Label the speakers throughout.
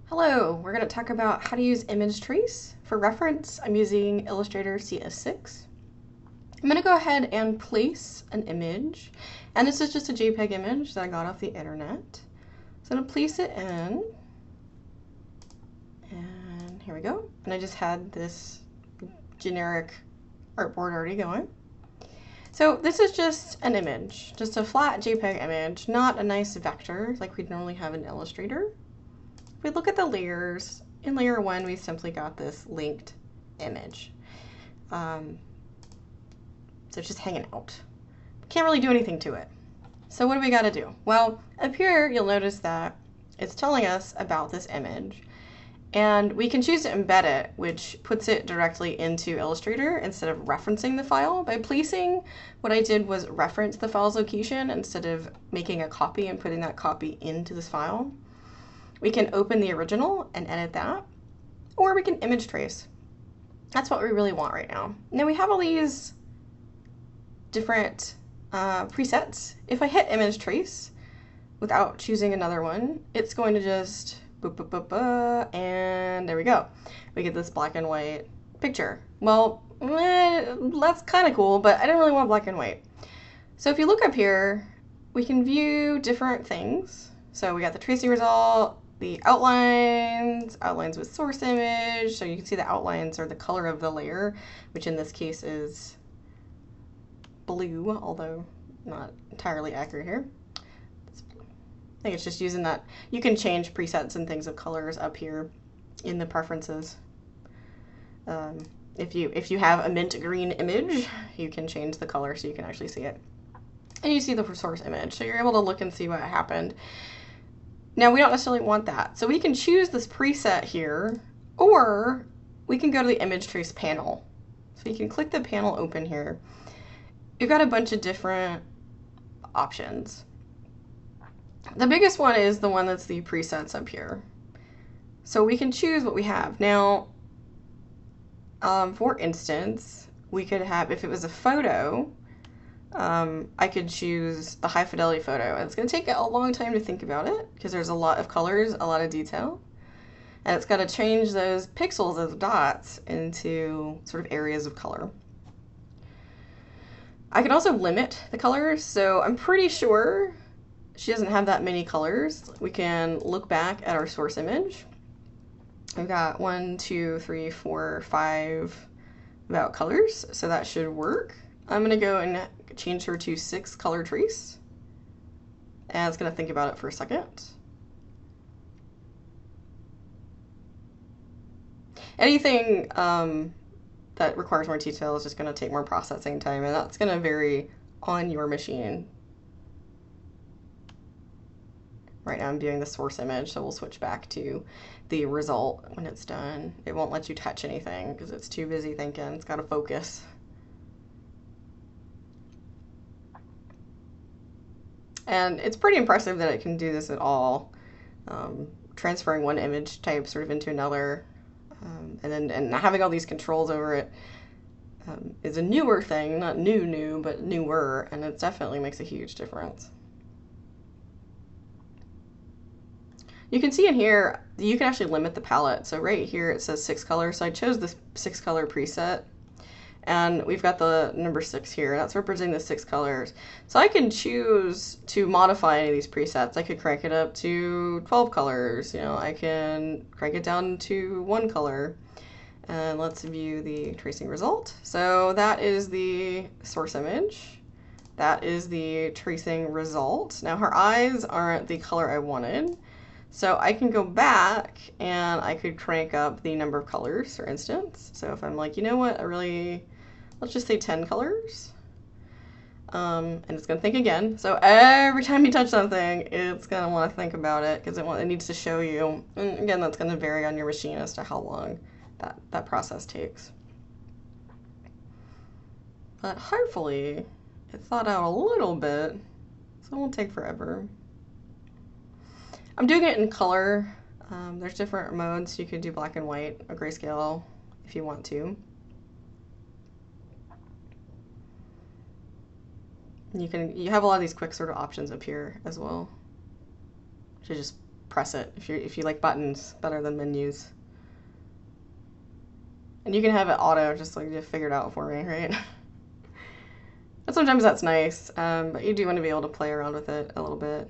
Speaker 1: Hello, we're going to talk about how to use image trace. For reference, I'm using Illustrator CS6. I'm going to go ahead and place an image, and this is just a JPEG image that I got off the internet. So I'm going to place it in, and here we go. And I just had this generic artboard already going. So this is just an image, just a flat JPEG image, not a nice vector like we'd normally have in Illustrator. If we look at the layers, in layer 1 we simply got this linked image. So it's just hanging out. Can't really do anything to it. So what do we got to do? Well, up here you'll notice that it's telling us about this image. And we can choose to embed it, which puts it directly into Illustrator instead of referencing the file. By placing, what I did was reference the file's location instead of making a copy and putting that copy into this file. We can open the original and edit that, or we can image trace. That's what we really want right now. Now we have all these different presets. If I hit image trace without choosing another one, it's going to just boop, boop, boop, boop, and there we go. We get this black and white picture. Well, that's kind of cool, but I didn't really want black and white. So if you look up here, we can view different things. So we got the tracing result, the outlines with source image, so you can see the outlines are the color of the layer, which in this case is blue, although not entirely accurate here. I think it's just using that. You can change presets and things of colors up here in the preferences. If you have a mint green image, you can change the color so you can actually see it. And you see the source image, so you're able to look and see what happened. Now we don't necessarily want that, so we can choose this preset here, or we can go to the image trace panel. So you can click the panel open here. You've got a bunch of different options. The biggest one is the one that's the presets up here. So we can choose what we have. Now, for instance, we could have, if it was a photo, I could choose the high fidelity photo. It's going to take a long time to think about it because there's a lot of colors, a lot of detail. And it's got to change those pixels as dots into sort of areas of color. I can also limit the colors, so I'm pretty sure she doesn't have that many colors. We can look back at our source image. We've got 1, 2, 3, 4, 5 about colors, so that should work. I'm going to go and change her to 6 color trace. And it's going to think about it for a second. Anything that requires more detail is just going to take more processing time, and that's going to vary on your machine. Right now I'm doing the source image, so we'll switch back to the result when it's done. It won't let you touch anything because it's too busy thinking. It's got to focus. And it's pretty impressive that it can do this at all, transferring one image type sort of into another, and having all these controls over it is a newer thing, not new, but newer, and it definitely makes a huge difference. You can see in here, you can actually limit the palette. So right here it says 6 colors, so I chose this 6 color preset. And we've got the number 6 here. That's representing the 6 colors. So I can choose to modify any of these presets. I could crank it up to 12 colors. You know, I can crank it down to 1 color. And let's view the tracing result. So that is the source image. That is the tracing result. Now her eyes aren't the color I wanted. So I can go back and I could crank up the number of colors, for instance. So if I'm like, you know what, let's just say 10 colors. And it's going to think again. So every time you touch something, it's going to want to think about it because it needs to show you. And again, that's going to vary on your machine as to how long that process takes. But hopefully it thought out a little bit, so it won't take forever. I'm doing it in color. There's different modes. You could do black and white or grayscale if you want to. You have a lot of these quick sort of options up here as well to just press it if you like buttons better than menus. And you can have it auto, just like you figured out for me, right? But sometimes that's nice, but you do want to be able to play around with it a little bit.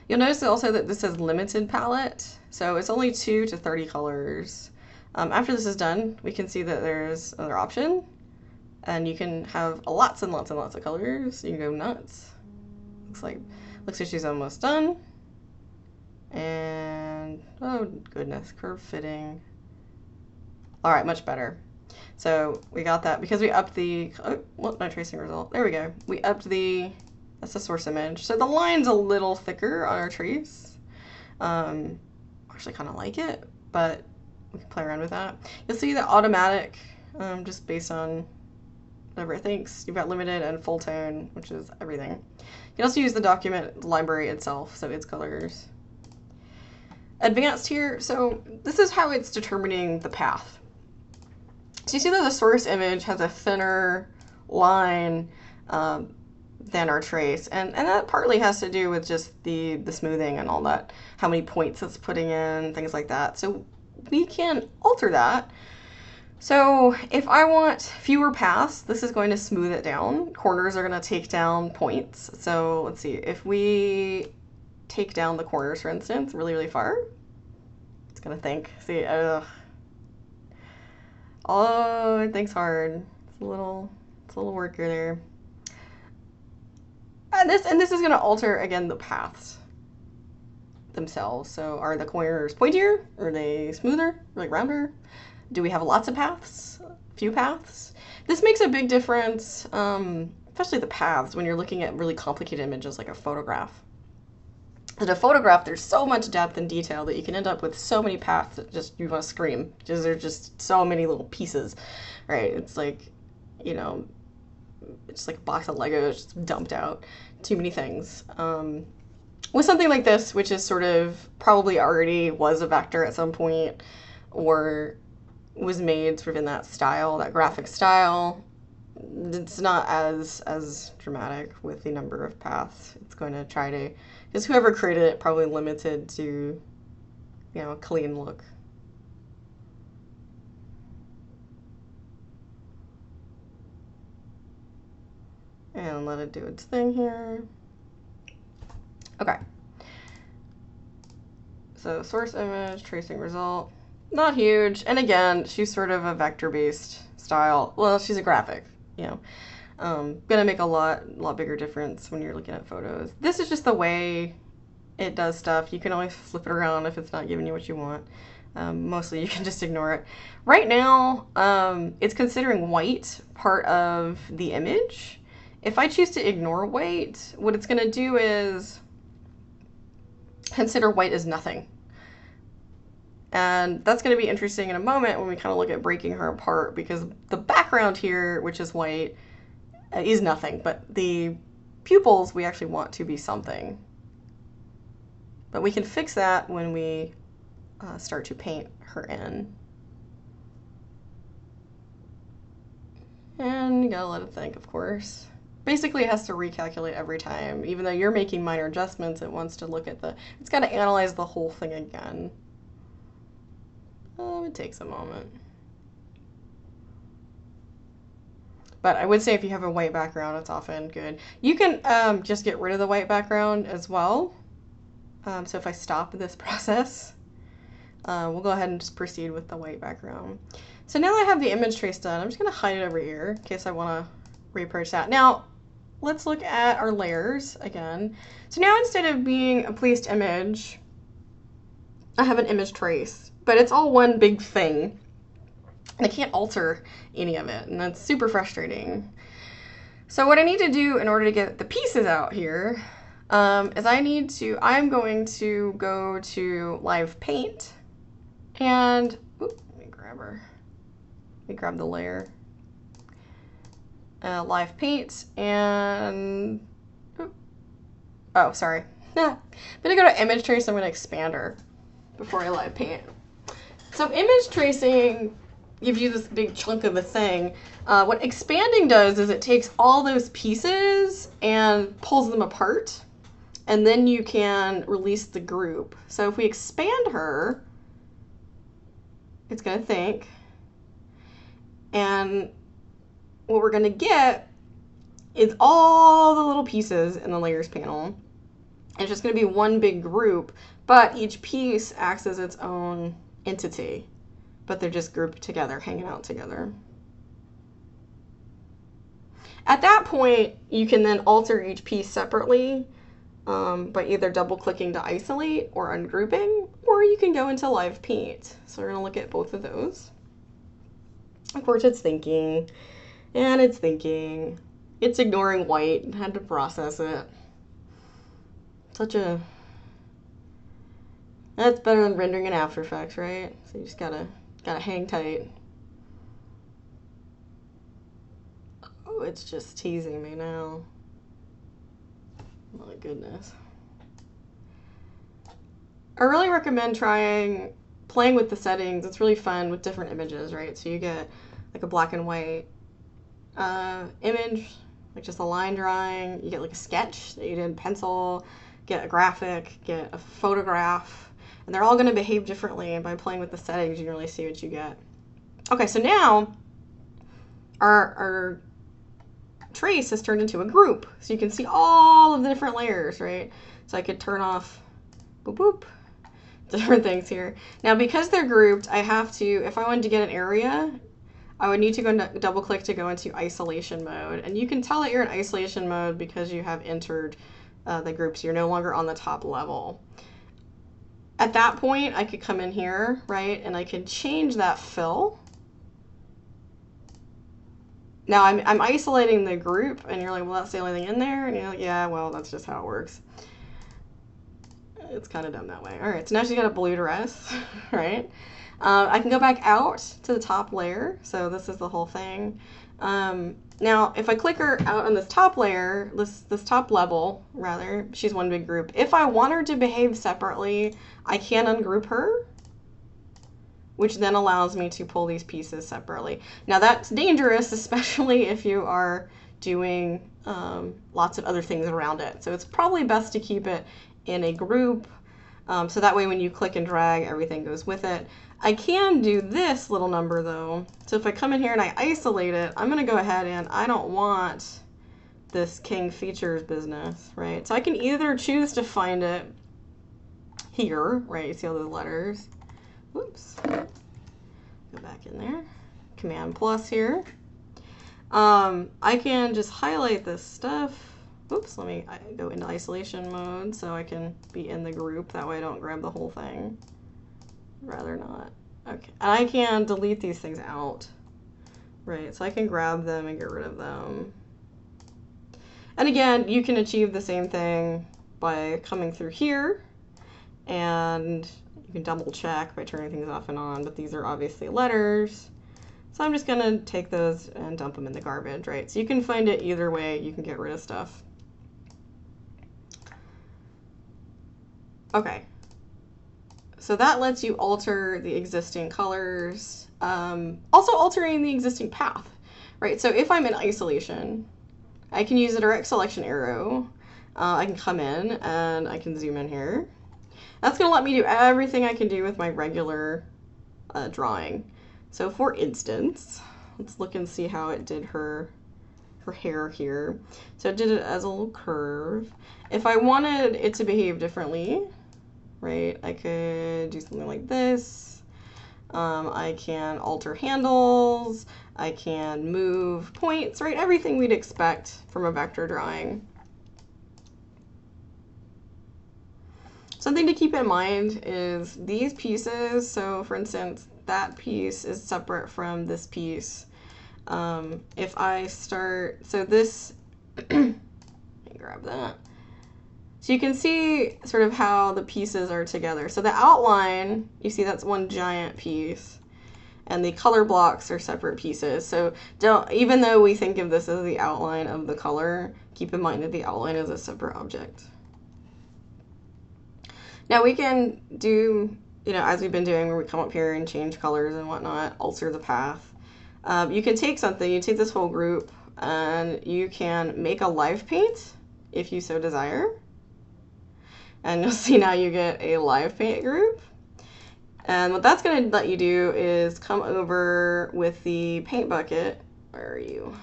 Speaker 1: You'll notice also that this says limited palette, so it's only 2 to 30 colors. After this is done, we can see that there's another option, and you can have lots and lots and lots of colors. You can go nuts. Looks like she's almost done. And oh goodness, curve fitting. All right, much better. So we got that because we upped the, no tracing result. There we go. We upped that's the source image. So the line's a little thicker on our trace. Actually kind of like it, but we can play around with that. You'll see the automatic, just based on whatever it thinks. You've got limited and full tone, which is everything. You can also use the document library itself, so its colors. Advanced here, so this is how it's determining the path. So you see that the source image has a thinner line than our trace, and that partly has to do with just the smoothing and all that, how many points it's putting in, things like that. So we can alter that. So if I want fewer paths, this is going to smooth it down. Corners are going to take down points. So let's see, if we take down the corners, for instance, really, really far, it's going to think, see, oh, it thinks hard. It's a little workier there. And this is going to alter, again, the paths themselves. So are the corners pointier? Are they smoother? Like rounder? Do we have lots of paths? Few paths? This makes a big difference, especially the paths, when you're looking at really complicated images like a photograph. In a photograph, there's so much depth and detail that you can end up with so many paths that just you want to scream, because there's just so many little pieces, right? It's like, you know, it's like a box of Legos just dumped out. Too many things. With something like this, which is sort of probably already was a vector at some point, or was made sort of in that style, that graphic style, it's not as dramatic with the number of paths. It's going to try to, because whoever created it probably limited to, you know, a clean look. And let it do its thing here. Okay. So source image, tracing result, not huge. And again, she's sort of a vector-based style. Well, she's a graphic, you know. Gonna make a lot bigger difference when you're looking at photos. This is just the way it does stuff. You can always flip it around if it's not giving you what you want. Mostly you can just ignore it. Right now, it's considering white part of the image. If I choose to ignore white, what it's gonna do is consider white as nothing. And that's going to be interesting in a moment when we kind of look at breaking her apart, because the background here, which is white, is nothing, but the pupils we actually want to be something. But we can fix that when we start to paint her in. And you gotta let it think, of course. Basically, it has to recalculate every time. Even though you're making minor adjustments, it wants to look at it's got to analyze the whole thing again. It takes a moment. But I would say if you have a white background, it's often good. You can just get rid of the white background as well. So if I stop this process, we'll go ahead and just proceed with the white background. So now I have the image trace done. I'm just going to hide it over here in case I want to reapproach that. Now, let's look at our layers again. So now instead of being a placed image, I have an image trace, but it's all one big thing. And I can't alter any of it, and that's super frustrating. So what I need to do in order to get the pieces out here is I'm going to go to Live Paint, and let me grab the layer. Live Paint, and oh, sorry. I'm gonna go to Image Trace. I'm gonna expand her before I Live Paint. So image tracing gives you this big chunk of a thing. What expanding does is it takes all those pieces and pulls them apart and then you can release the group. So if we expand her, it's going to think, and what we're going to get is all the little pieces in the layers panel. And it's just going to be one big group, but each piece acts as its own entity, but they're just grouped together, hanging out together. At that point, you can then alter each piece separately by either double clicking to isolate or ungrouping, or you can go into Live Paint. So we're going to look at both of those. Of course, it's thinking, and it's thinking. It's ignoring white. I had to process it. That's better than rendering in After Effects, right? So you just gotta hang tight. Oh, it's just teasing me now. My goodness. I really recommend playing with the settings. It's really fun with different images, right? So you get like a black and white image, like just a line drawing. You get like a sketch that you did in pencil, get a graphic, get a photograph, and they're all going to behave differently. And by playing with the settings, you can really see what you get. Okay, so now our trace has turned into a group. So you can see all of the different layers, right? So I could turn off, boop, boop, different things here. Now, because they're grouped, I have to, if I wanted to get an area, I would need to go double click to go into isolation mode. And you can tell that you're in isolation mode because you have entered the groups. You're no longer on the top level. At that point, I could come in here, right? And I can change that fill. Now I'm isolating the group, and you're like, well, that's the only thing in there. And you're like, yeah, well, that's just how it works. It's kind of done that way. All right, so now she's got a blue dress, right? I can go back out to the top layer. So this is the whole thing. Now, if I click her out on this top layer, this top level, rather, she's one big group. If I want her to behave separately, I can ungroup her, which then allows me to pull these pieces separately. Now that's dangerous, especially if you are doing lots of other things around it. So it's probably best to keep it in a group, so that way when you click and drag, everything goes with it. I can do this little number though. So if I come in here and I isolate it, I'm gonna go ahead and I don't want this King Features business, right? So I can either choose to find it here, right? You see all those letters. Whoops. Go back in there. Command plus here. I can just highlight this stuff. Oops, let me go into isolation mode so I can be in the group. That way I don't grab the whole thing. Rather not. Okay. And I can delete these things out. Right, so I can grab them and get rid of them. And again, you can achieve the same thing by coming through here, and you can double check by turning things off and on, but these are obviously letters. So I'm just gonna take those and dump them in the garbage, right? So you can find it either way, you can get rid of stuff. Okay, so that lets you alter the existing colors, also altering the existing path, right? So if I'm in isolation, I can use the direct selection arrow. I can come in and I can zoom in here. That's gonna let me do everything I can do with my regular drawing. So for instance, let's look and see how it did her hair here. So it did it as a little curve. If I wanted it to behave differently, right, I could do something like this. I can alter handles. I can move points, right? Everything we'd expect from a vector drawing. Something to keep in mind is these pieces. So for instance, that piece is separate from this piece. If I start, so this, let me grab that. So you can see sort of how the pieces are together. So the outline, you see that's one giant piece, and the color blocks are separate pieces. So even though we think of this as the outline of the color, keep in mind that the outline is a separate object. Now we can do, as we've been doing, where we come up here and change colors and whatnot, alter the path. You can take something, you take this whole group, and you can make a live paint if you so desire. And you'll see now you get a live paint group. And what that's going to let you do is come over with the paint bucket. Where are you?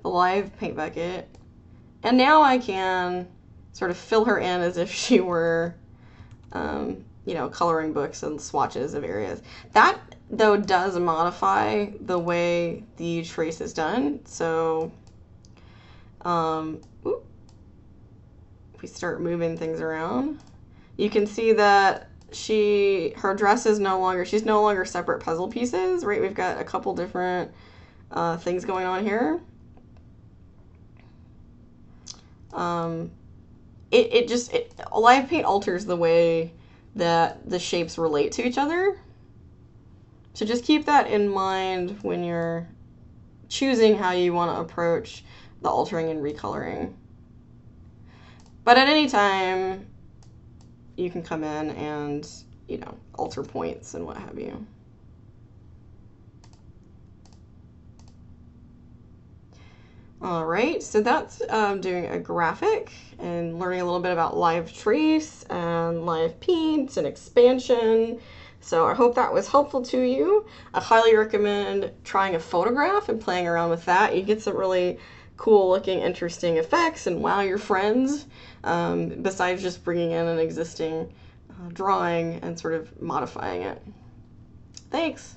Speaker 1: The live paint bucket. And now I can sort of fill her in as if she were, you know, coloring books and swatches of areas. That, though, does modify the way the trace is done. So, if we start moving things around, you can see that her dress is she's no longer separate puzzle pieces, right? We've got a couple different things going on here. Live paint alters the way that the shapes relate to each other. So just keep that in mind when you're choosing how you want to approach the altering and recoloring. But at any time, you can come in and, you know, alter points and what have you. All right, so that's doing a graphic and learning a little bit about live trace and live paint and expansion. So I hope that was helpful to you. I highly recommend trying a photograph and playing around with that. You get some really cool looking, interesting effects and wow your friends, besides just bringing in an existing drawing and sort of modifying it. Thanks.